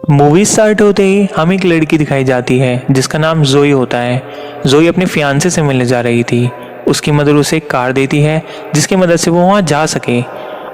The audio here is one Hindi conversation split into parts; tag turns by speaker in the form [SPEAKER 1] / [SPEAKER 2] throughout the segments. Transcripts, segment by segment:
[SPEAKER 1] मूवी स्टार्ट होते ही हमें एक लड़की दिखाई जाती है जिसका नाम जोई होता है। जोई अपने फियांसे से मिलने जा रही थी। उसकी मदर उसे एक कार देती है जिसकी मदद से वो वहाँ जा सके।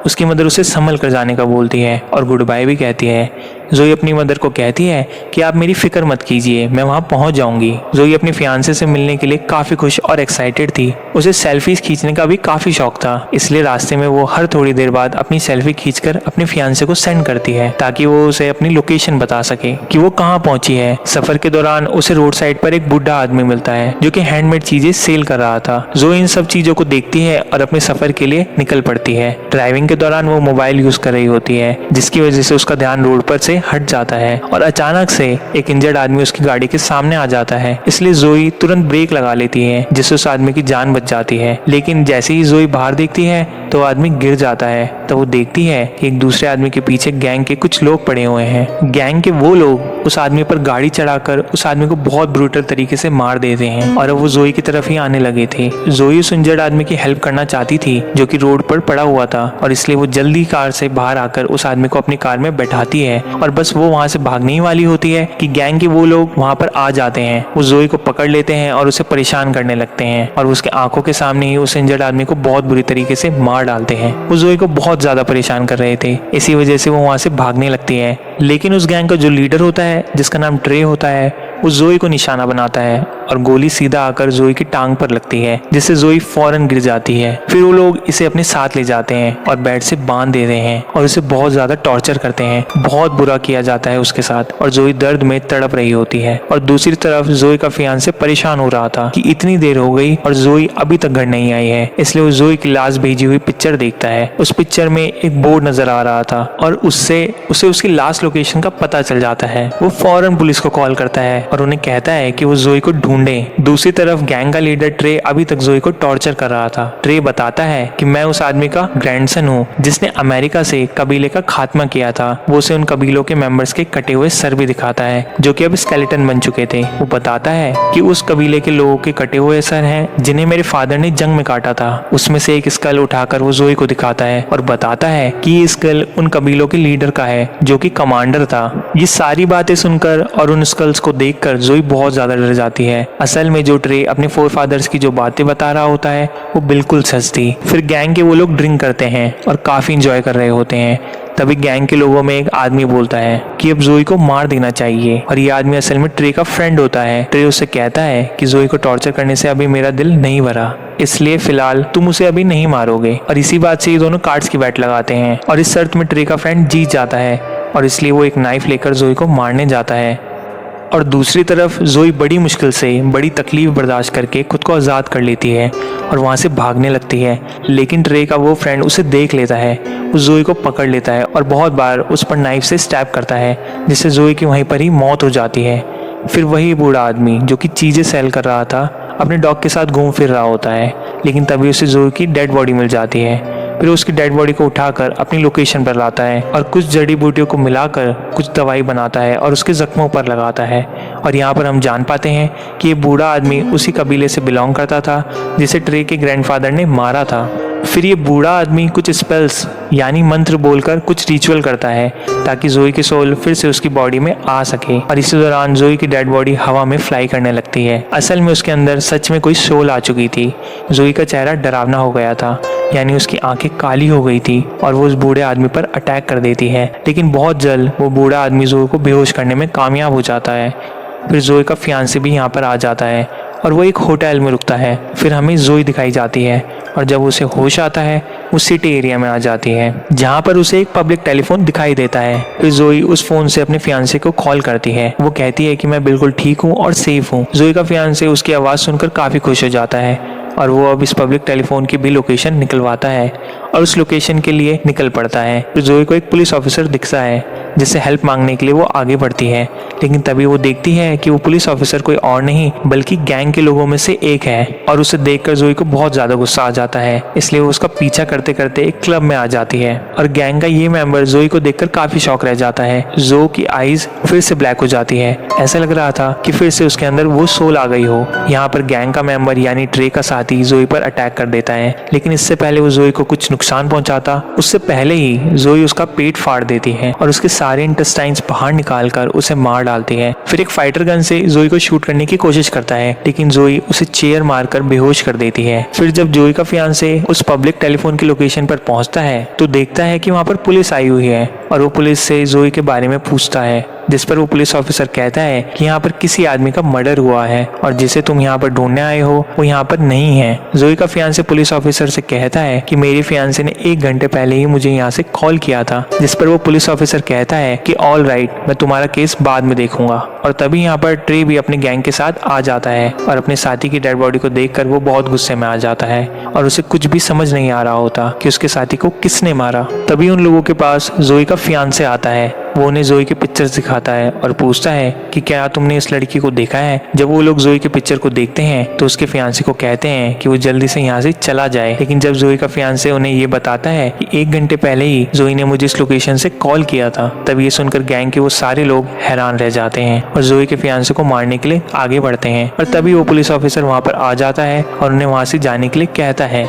[SPEAKER 1] उसकी मदर उसे संभल कर जाने का बोलती है और गुड बाय भी कहती है। जोई अपनी मदर को कहती है कि आप मेरी फिक्र मत कीजिए, मैं वहाँ पहुँच जाऊंगी। जोई अपने फियांसे से मिलने के लिए काफ़ी खुश और एक्साइटेड थी। उसे सेल्फीज खींचने का भी काफ़ी शौक था, इसलिए रास्ते में वो हर थोड़ी देर बाद अपनी सेल्फी खींचकर अपने फियांसे को सेंड करती है ताकि वो उसे अपनी लोकेशन बता सके कि वो कहाँ पहुंची है। सफर के दौरान उसे रोड साइड पर एक बुढ़ा आदमी मिलता है जो कि हैंडमेड चीजें सेल कर रहा था। जोई इन सब चीजों को देखती है और अपने सफर के लिए निकल पड़ती है। ड्राइविंग के दौरान वो मोबाइल यूज कर रही होती है जिसकी वजह से उसका ध्यान रोड पर से हट जाता है और अचानक से एक इंजर्ड आदमी उसकी गाड़ी के सामने आ जाता है। इसलिए जोई तुरंत ब्रेक लगा लेती है जिससे उस आदमी की जान बच जाती है। लेकिन जैसे ही जोई बाहर देखती है तो आदमी गिर जाता है। तो वो देखती है कि एक दूसरे आदमी के पीछे गैंग के कुछ लोग पड़े हुए हैं। गैंग के वो लोग उस आदमी पर गाड़ी चढ़ाकर उस आदमी को बहुत ब्रूटल तरीके से मार देते हैं और वो जोई की तरफ ही आने लगे थे। जोई उस इंजर्ड आदमी की हेल्प करना चाहती थी जो कि रोड पर पड़ा हुआ था और इसलिए वो जल्दी कार से बाहर आकर उस आदमी को अपनी कार में बैठाती है और बस वो वहां से भागने ही वाली होती है कि गैंग के वो लोग वहां पर आ जाते हैं। वो जोई को पकड़ लेते हैं और उसे परेशान करने लगते हैं और उसके आंखों के सामने ही उस इंजर्ड आदमी को बहुत बुरी तरीके से मार डालते हैं। वो जोई को बहुत ज्यादा परेशान कर रहे थे, इसी वजह से वो वहां से भागने लगती है। लेकिन उस गैंग का जो लीडर होता है जिसका नाम ट्रे होता है वो जोई को निशाना बनाता है और गोली सीधा आकर जोई की टांग पर लगती है जिससे जोई फौरन गिर जाती है। फिर वो लोग इसे अपने साथ ले जाते हैं और बेड से बांध देते हैं और उसे बहुत ज्यादा टॉर्चर करते हैं। बहुत बुरा किया जाता है उसके साथ और जोई दर्द में तड़प रही होती है। और दूसरी तरफ जोई का फियांसे परेशान हो रहा था कि इतनी देर हो गई और जोई अभी तक घर नहीं आई है, इसलिए वो जोई की लाश भेजी हुई पिक्चर देखता है। उस पिक्चर में एक बोर्ड नजर आ रहा था और उससे उसे उसकी लास्ट लोकेशन का पता चल जाता है। वो फौरन पुलिस को कॉल करता है और उन्हें कहता है कि वो जोई को ढूंढें। दूसरी तरफ गैंग का लीडर ट्रे अभी तक जोई को टॉर्चर कर रहा था। ट्रे बताता है कि मैं उस आदमी का ग्रैंडसन हूँ जिसने अमेरिका से कबीले का खात्मा किया था। वो उसे उन कबीलों के मेंबर्स के कटे हुए सर भी दिखाता है जो कि अब स्केलेटन बन चुके थे। वो बताता है कि उस कबीले के लोगों के कटे हुए सर हैं जिन्हें मेरे फादर ने जंग में काटा था। उसमें से एक स्कल उठाकर वो जोई को दिखाता है और बताता है कि ये स्कल उन कबीलों के लीडर का है जो कि कमांडर था। ये सारी बातें सुनकर और उन स्कल्स को देखकर जोई बहुत ज्यादा डर जाती है। असल में जो ट्रे अपने फोर फादर्स की जो बातें बता रहा होता है वो बिल्कुल सच थी। फिर गैंग के वो लोग ड्रिंक करते हैं और काफी इंजॉय कर रहे होते हैं। तभी गैंग के लोगों में एक आदमी बोलता है कि अब जोई को मार देना चाहिए और ये आदमी असल में ट्रे का फ्रेंड होता है। ट्रे उससे कहता है कि जोई को टॉर्चर करने से अभी मेरा दिल नहीं भरा, इसलिए फिलहाल तुम उसे अभी नहीं मारोगे। और इसी बात से ये दोनों कार्ड्स की बैट लगाते हैं और इस शर्त में ट्रे का फ्रेंड जीत जाता है और इसलिए वो एक नाइफ लेकर जोई को मारने जाता है। और दूसरी तरफ जोई बड़ी मुश्किल से बड़ी तकलीफ बर्दाश्त करके खुद को आज़ाद कर लेती है और वहाँ से भागने लगती है। लेकिन ट्रे का वो फ्रेंड उसे देख लेता है, उस जोई को पकड़ लेता है और बहुत बार उस पर नाइफ से स्टैब करता है जिससे जोई की वहीं पर ही मौत हो जाती है। फिर वही बूढ़ा आदमी जो कि चीज़ें सेल कर रहा था अपने डॉग के साथ घूम फिर रहा होता है, लेकिन तभी उसे जोई की डेड बॉडी मिल जाती है। फिर उसकी डेड बॉडी को उठाकर अपनी लोकेशन पर लाता है और कुछ जड़ी बूटियों को मिलाकर कुछ दवाई बनाता है और उसके जख्मों पर लगाता है। और यहाँ पर हम जान पाते हैं कि ये बूढ़ा आदमी उसी कबीले से बिलोंग करता था जिसे ट्रे के ग्रैंडफादर ने मारा था। फिर ये बूढ़ा आदमी कुछ स्पेल्स यानी मंत्र बोलकर कुछ रिचुअल करता है ताकि जोई की सोल फिर से उसकी बॉडी में आ सके। और इसी दौरान जोई की डेड बॉडी हवा में फ्लाई करने लगती है। असल में उसके अंदर सच में कोई सोल आ चुकी थी। जोई का चेहरा डरावना हो गया था, यानी उसकी आंखें काली हो गई थी और वो उस बूढ़े आदमी पर अटैक कर देती है। लेकिन बहुत जल्द वो बूढ़ा आदमी जोई को बेहोश करने में कामयाब हो जाता है। फिर जोई का फियांसे भी यहाँ पर आ जाता है और वो एक होटल में रुकता है। फिर हमें जोई दिखाई जाती है और जब उसे होश आता है वो सिटी एरिया में आ जाती है जहाँ पर उसे एक पब्लिक टेलीफोन दिखाई देता है। फिर जोई उस फोन से अपने फियांसे को कॉल करती है। वो कहती है कि मैं बिल्कुल ठीक हूँ और सेफ हूँ। जोई का फियांसे उसकी आवाज़ सुनकर काफ़ी खुश हो जाता है और वो अब इस पब्लिक टेलीफोन की भी लोकेशन निकलवाता है और उस लोकेशन के लिए निकल पड़ता है। फिर जोई को एक पुलिस ऑफिसर दिखता है जिससे हेल्प मांगने के लिए वो आगे बढ़ती है, लेकिन तभी वो देखती है कि वो पुलिस ऑफिसर कोई और नहीं बल्कि गैंग के लोगों में से एक है। और उसे देखकर जोई को बहुत ज्यादा गुस्सा आ जाता है, इसलिए वो उसका पीछा करते करते एक क्लब में आ जाती है और गैंग का ये मेंबर जोई को देखकर काफी शॉक रह जाता है। जो की आईज फिर से ब्लैक हो जाती है, ऐसा लग रहा था कि फिर से उसके अंदर वो सोल आ गई हो। यहाँ पर गैंग का मेंबर यानी ट्रे का साथी जोई पर अटैक कर देता है, लेकिन इससे पहले वो जोई को कुछ नुकसान पहुंचाता उससे पहले ही जोई उसका पेट फाड़ देती है और उसके साथ सारे इंटेस्टाइन्स बाहर निकालकर उसे मार डालती है। फिर एक फाइटर गन से जोई को शूट करने की कोशिश करता है, लेकिन जोई उसे चेयर मारकर बेहोश कर देती है। फिर जब जोई का फियांसे उस पब्लिक टेलीफोन की लोकेशन पर पहुंचता है तो देखता है कि वहां पर पुलिस आई हुई है और वो पुलिस से जोई के बारे में पूछता है, जिस पर वो पुलिस ऑफिसर कहता है कि यहाँ पर किसी आदमी का मर्डर हुआ है और जिसे तुम यहाँ पर ढूंढने आए हो वो यहाँ पर नहीं है। जोई का फियांसे पुलिस ऑफिसर से कहता है कि मेरी फियांसे ने 1 घंटे पहले ही मुझे यहाँ से कॉल किया था, जिस पर वो पुलिस ऑफिसर कहता है कि ऑल राइट, मैं तुम्हारा केस बाद में देखूंगा। और तभी यहाँ पर ट्रे भी अपने गैंग के साथ आ जाता है और अपने साथी की डेड बॉडी को देखकर वो बहुत गुस्से में आ जाता है और उसे कुछ भी समझ नहीं आ रहा होता कि उसके साथी को किसने मारा। तभी उन लोगों के पास जोई का फियांसे आता है। वो उन्हें जोई के पिक्चर्स दिखाता है और पूछता है कि क्या तुमने इस लड़की को देखा है। जब वो लोग जोई के पिक्चर को देखते हैं तो उसके फियांसे को कहते हैं कि वो जल्दी से यहाँ से चला जाए, लेकिन जब जोई का फियांसे उन्हें ये बताता है कि 1 घंटे पहले ही जोई ने मुझे इस लोकेशन से कॉल किया था, तब ये सुनकर गैंग के वो सारे लोग हैरान रह जाते हैं और जोई के फियांसे को मारने के लिए आगे बढ़ते हैं। और तभी वो पुलिस ऑफिसर वहाँ पर आ जाता है और उन्हें वहाँ से जाने के लिए कहता है।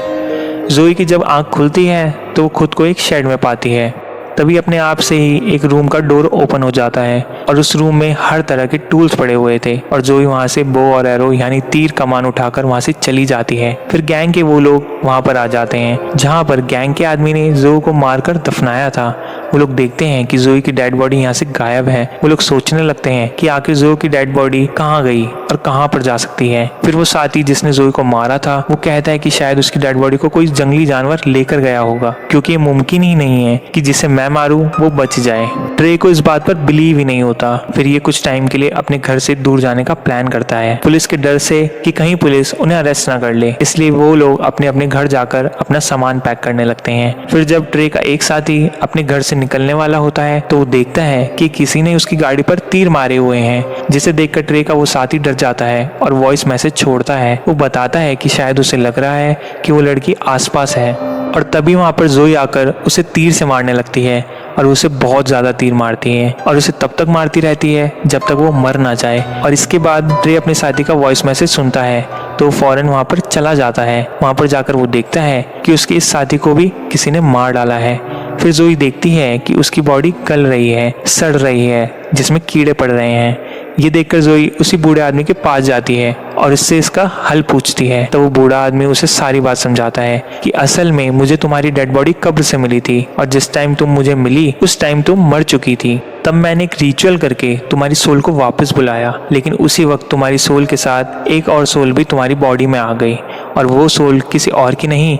[SPEAKER 1] जोई की जब आँख खुलती है तो वो खुद को एक शेड में पाती है। तभी अपने आप से ही एक रूम का डोर ओपन हो जाता है और उस रूम में हर तरह के टूल्स पड़े हुए थे और जोई वहां से बो और एरो यानी तीर कमान उठाकर वहां से चली जाती है। फिर गैंग के वो लोग वहां पर आ जाते हैं जहां पर गैंग के आदमी ने जोई को मारकर दफनाया था। वो लोग देखते हैं कि जोई की डेड बॉडी यहाँ से गायब है। वो लोग सोचने लगते हैं कि आखिर जोई की डेड बॉडी कहाँ गई और कहाँ पर जा सकती है। फिर वो साथी जिसने जोई को मारा था वो कहता है कि शायद उसकी डेड बॉडी को कोई जंगली जानवर लेकर गया होगा, क्योंकि ये मुमकिन ही नहीं है कि जिसे मैं मारूं वो बच जाए। ट्रे को इस बात पर बिलीव ही नहीं होता। फिर ये कुछ टाइम के लिए अपने घर से दूर जाने का प्लान करता है, पुलिस के डर से कि कहीं पुलिस उन्हें अरेस्ट ना कर ले। इसलिए वो लोग अपने अपने घर जाकर अपना सामान पैक करने लगते हैं। फिर जब ट्रे का एक साथी अपने घर से निकलने वाला होता है तो वो देखता है कि किसी ने उसकी गाड़ी पर तीर मारे हुए हैं, जिसे देखकर ट्रे का वो साथी डर जाता है और वॉइस मैसेज छोड़ता है। वो बताता है कि शायद उसे लग रहा है कि वो लड़की आसपास है और तभी वहां पर जोई आकर उसे तीर से मारने लगती है और उसे बहुत ज्यादा तीर मारती है और उसे तब तक मारती रहती है जब तक वो मर ना जाए। और इसके बाद ट्रे अपने साथी का वॉइस मैसेज सुनता है तो वो फौरन वहां पर चला जाता है। वहां पर जाकर वो देखता है कि उसके इस साथी को भी किसी ने मार डाला है। फिर जोई देखती है कि उसकी बॉडी गल रही है, सड़ रही है, जिसमें कीड़े पड़ रहे हैं। ये देखकर जोई उसी बूढ़े आदमी के पास जाती है और इससे इसका हल पूछती है। तो वो बूढ़ा आदमी उसे सारी बात समझाता है कि असल में मुझे तुम्हारी डेड बॉडी कब्र से मिली थी और जिस टाइम तुम मुझे मिली उस टाइम तुम मर चुकी थी। तब मैंने एक रिचुअल करके तुम्हारी सोल को वापस बुलाया, लेकिन उसी वक्त तुम्हारी सोल के साथ एक और सोल भी तुम्हारी बॉडी में आ गई और वो सोल किसी और की नहीं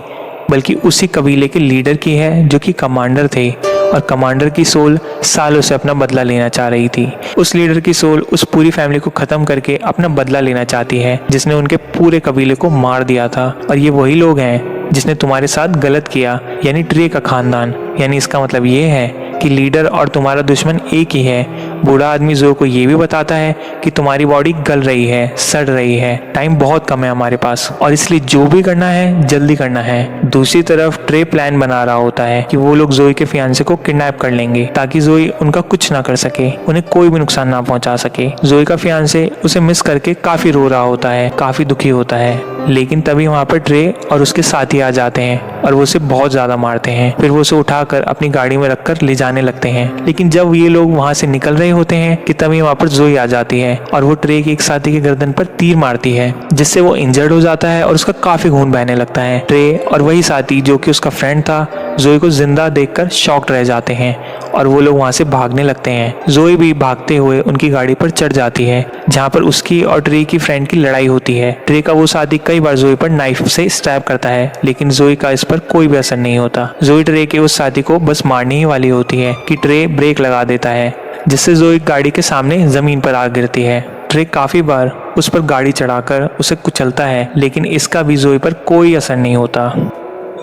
[SPEAKER 1] बल्कि उसी कबीले के लीडर की है जो कि कमांडर थे। और कमांडर की सोल सालों से अपना बदला लेना चाह रही थी। उस लीडर की सोल उस पूरी फैमिली को खत्म करके अपना बदला लेना चाहती है जिसने उनके पूरे कबीले को मार दिया था। और ये वही लोग हैं जिसने तुम्हारे साथ गलत किया, यानी ट्रे का खानदान। यानी इसका मतलब ये है कि लीडर और तुम्हारा दुश्मन एक ही है। बूढ़ा आदमी जो को ये भी बताता है कि तुम्हारी बॉडी गल रही है, सड़ रही है, टाइम बहुत कम है हमारे पास और इसलिए जो भी करना है जल्दी करना है। दूसरी तरफ ट्रे प्लान बना रहा होता है कि वो लोग जोई के फियांसे को किडनैप कर लेंगे ताकि जोई उनका कुछ ना कर सके, उन्हें कोई भी नुकसान ना पहुंचा सके। जोई का फियांसे उसे मिस करके काफी रो रहा होता है, काफी दुखी होता है, लेकिन तभी वहाँ पर ट्रे और उसके साथी आ जाते हैं और वो उसे बहुत ज्यादा मारते हैं। फिर वो उसे उठाकर अपनी गाड़ी में रखकर ले जाने लगते हैं। लेकिन जब ये लोग वहाँ से निकल रहे होते हैं कि तभी वहाँ पर जोई आ जाती है और वो ट्रे के एक साथी के गर्दन पर तीर मारती है, जिससे वो इंजर्ड हो जाता है और उसका काफी खून बहने लगता है। ट्रे और वही साथी जो कि उसका फ्रेंड था जोई को जिंदा देखकर शॉक्ड रह जाते हैं और वो लोग वहाँ से भागने लगते हैं। जोई भी भागते हुए उनकी गाड़ी पर चढ़ जाती है जहाँ पर उसकी और ट्रे की फ्रेंड की लड़ाई होती है। ट्रे का वो साथी कई बार जोई पर नाइफ से स्टैब करता है, लेकिन जोई का इस पर कोई भी असर नहीं होता। जोई ट्रे के उस साथी को बस मारने ही वाली होती है कि ट्रे ब्रेक लगा देता है, जिससे जोई गाड़ी के सामने जमीन पर आ गिरती है। ट्रे काफी बार उस पर गाड़ी चढ़ाकर उसे कुचलता है, लेकिन इसका भी जोई पर कोई असर नहीं होता।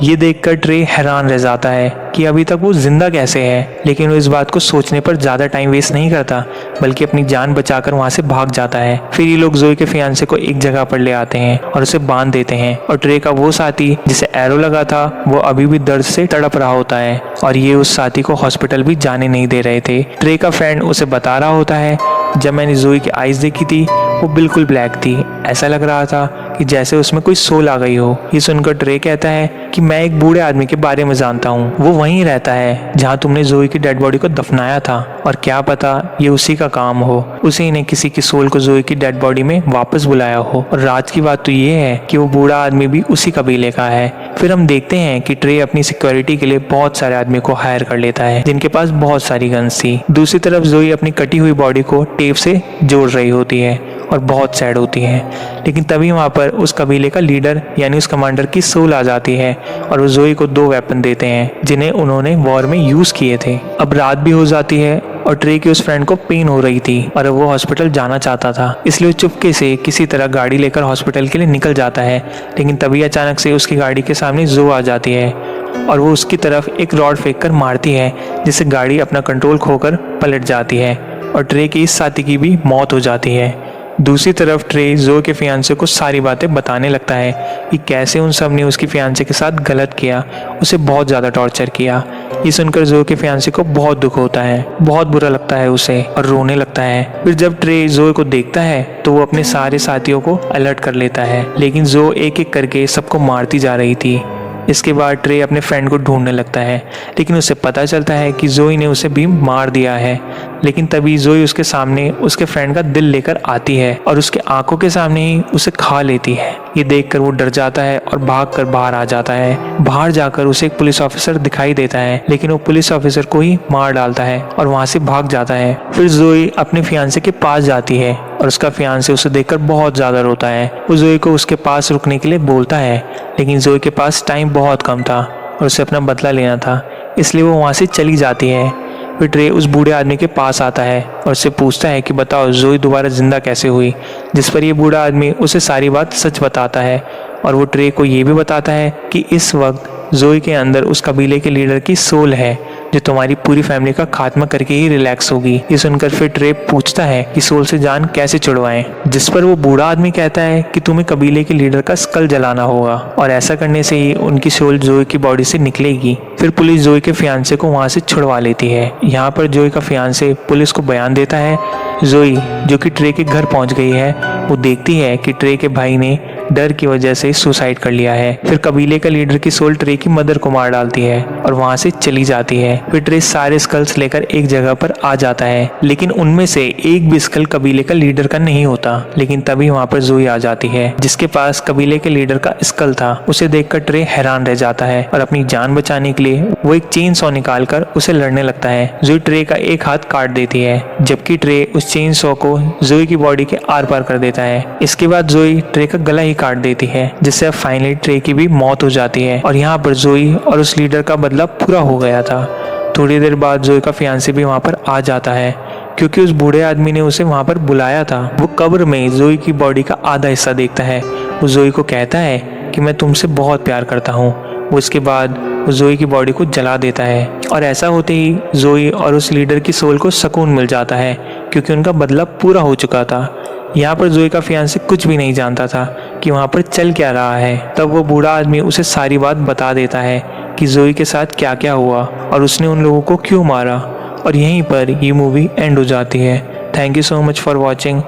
[SPEAKER 1] ये देखकर ट्रे हैरान रह जाता है कि अभी तक वो जिंदा कैसे है, लेकिन वो इस बात को सोचने पर ज़्यादा टाइम वेस्ट नहीं करता बल्कि अपनी जान बचाकर वहाँ से भाग जाता है। फिर ये लोग जोई के फियांसे को एक जगह पर ले आते हैं और उसे बांध देते हैं और ट्रे का वो साथी जिसे एरो लगा था वो अभी भी दर्द से तड़प रहा होता है और ये उस साथी को हॉस्पिटल भी जाने नहीं दे रहे थे। ट्रे का फ्रेंड उसे बता रहा होता है, जब मैंने जोई की आइज़ देखी थी वो बिल्कुल ब्लैक थी। ऐसा लग रहा था कि जैसे उसमें कोई सोल आ गई हो। ये सुनकर ट्रे कहता है कि मैं एक बूढ़े आदमी के बारे में जानता हूँ, वो वहीं रहता है जहाँ तुमने जोई की डेड बॉडी को दफनाया था, और क्या पता ये उसी का काम हो, उसी ने किसी की सोल को जोई की डेड बॉडी में वापस बुलाया हो। और राज की बात तो ये है कि वो बूढ़ा आदमी भी उसी कबीले का है। फिर हम देखते हैं कि ट्रे अपनी सिक्योरिटी के लिए बहुत सारे आदमी को हायर कर लेता है जिनके पास बहुत सारी गन्स थी। दूसरी तरफ जोई अपनी कटी हुई बॉडी को टेप से जोड़ रही होती है और बहुत सैड होती है। लेकिन तभी वहाँ पर उस कबीले का लीडर यानी उस कमांडर की सोल आ जाती है और वो जोई को 2 वेपन देते हैं जिन्हें उन्होंने वॉर में यूज किए थे। अब रात भी हो जाती है और ट्रे की उस फ्रेंड को पेन हो रही थी और वो हॉस्पिटल जाना चाहता था, इसलिए वो चुपके से किसी तरह गाड़ी लेकर हॉस्पिटल के लिए निकल जाता है। लेकिन तभी अचानक से उसकी गाड़ी के सामने जो आ जाती है और वो उसकी तरफ एक रॉड फेंक कर मारती है, जिससे गाड़ी अपना कंट्रोल खोकर पलट जाती है और ट्रे की इस साथी की भी मौत हो जाती है। दूसरी तरफ ट्रे जो के फियांसे को सारी बातें बताने लगता है कि कैसे उन सब ने उसकी फियांसे के साथ गलत किया, उसे बहुत ज़्यादा टॉर्चर किया। ये सुनकर जो के फियांसे को बहुत दुख होता है, बहुत बुरा लगता है उसे और रोने लगता है। फिर जब ट्रे जो को देखता है तो वो अपने सारे साथियों को अलर्ट कर लेता है, लेकिन जो एक एक करके सबको मारती जा रही थी। इसके बाद ट्रे अपने फ्रेंड को ढूंढने लगता है, लेकिन उसे पता चलता है कि जोई ने उसे भी मार दिया है। लेकिन तभी जोई उसके सामने उसके फ्रेंड का दिल लेकर आती है और उसके आंखों के सामने ही उसे खा लेती है। ये देखकर वो डर जाता है और भागकर बाहर आ जाता है। बाहर जाकर उसे एक पुलिस ऑफिसर दिखाई देता है, लेकिन वो पुलिस ऑफिसर को ही मार डालता है और वहां से भाग जाता है। फिर जोई अपने फियांसे के पास जाती है और उसका फियांसे उसे देखकर बहुत ज्यादा रोता है। वो जोई को उसके पास रुकने के लिए बोलता है, लेकिन जोई के पास टाइम बहुत कम था और उसे अपना बदला लेना था, इसलिए वो वहां से चली जाती है। फिर ट्रे उस बूढ़े आदमी के पास आता है और उससे पूछता है कि बताओ जोई दोबारा जिंदा कैसे हुई, जिस पर ये बूढ़ा आदमी उसे सारी बात सच बताता है और वो ट्रे को ये भी बताता है कि इस वक्त जोई के अंदर उस कबीले के लीडर की सोल है जो तुम्हारी पूरी फैमिली का खात्मा करके ही रिलैक्स होगी। ये सुनकर फिर ट्रे पूछता है कि सोल से जान कैसे छुड़वाएं, जिस पर वो बूढ़ा आदमी कहता है कि तुम्हें कबीले के लीडर का स्कल जलाना होगा और ऐसा करने से ही उनकी सोल जोई की बॉडी से निकलेगी। फिर पुलिस जोई के फियांसे को वहां से छुड़वा लेती है। यहाँ पर जोई का फियांसे पुलिस को बयान देता है। जोई जो कि ट्रे के घर पहुंच गई है, वो देखती है कि ट्रे के भाई ने डर की वजह से सुसाइड कर लिया है। फिर कबीले का लीडर की सोल ट्रे की मदर को मार डालती है और वहां से चली जाती है। फिर ट्रे सारे स्कल्स लेकर एक जगह पर आ जाता है, लेकिन उनमें से एक भी स्कल कबीले का लीडर का नहीं होता। लेकिन तभी वहां पर जोई आ जाती है जिसके पास कबीले के लीडर का स्कल था। उसे देखकर ट्रे हैरान रह जाता है और अपनी जान बचाने के लिए वो एक चेन सॉ निकाल कर उसे लड़ने लगता है। जोई ट्रे का एक हाथ काट देती है, जबकि ट्रे उस चेन सॉ को जोई की बॉडी के आर पार कर देता है। इसके बाद जोई ट्रे का गला ही काट देती है, जिससे अब फाइनली ट्रे की भी मौत हो जाती है और यहाँ पर जोई और उस लीडर का बदला पूरा हो गया था। थोड़ी देर बाद जोई का फियांसे भी वहाँ पर आ जाता है, क्योंकि उस बूढ़े आदमी ने उसे वहाँ पर बुलाया था। वो कब्र में जोई की बॉडी का आधा हिस्सा देखता है। वो जोई को कहता है कि मैं तुमसे बहुत प्यार करता हूँ। वो इसके बाद वो जोई की बॉडी को जला देता है और ऐसा होते ही जोई और उस लीडर की सोल को सुकून मिल जाता है, क्योंकि उनका बदला पूरा हो चुका था। यहाँ पर जोई का फियांसे कुछ भी नहीं जानता था कि वहाँ पर चल क्या रहा है। तब वो बूढ़ा आदमी उसे सारी बात बता देता है कि जोई के साथ क्या क्या हुआ और उसने उन लोगों को क्यों मारा, और यहीं पर ये मूवी एंड हो जाती है। Thank you so much for watching.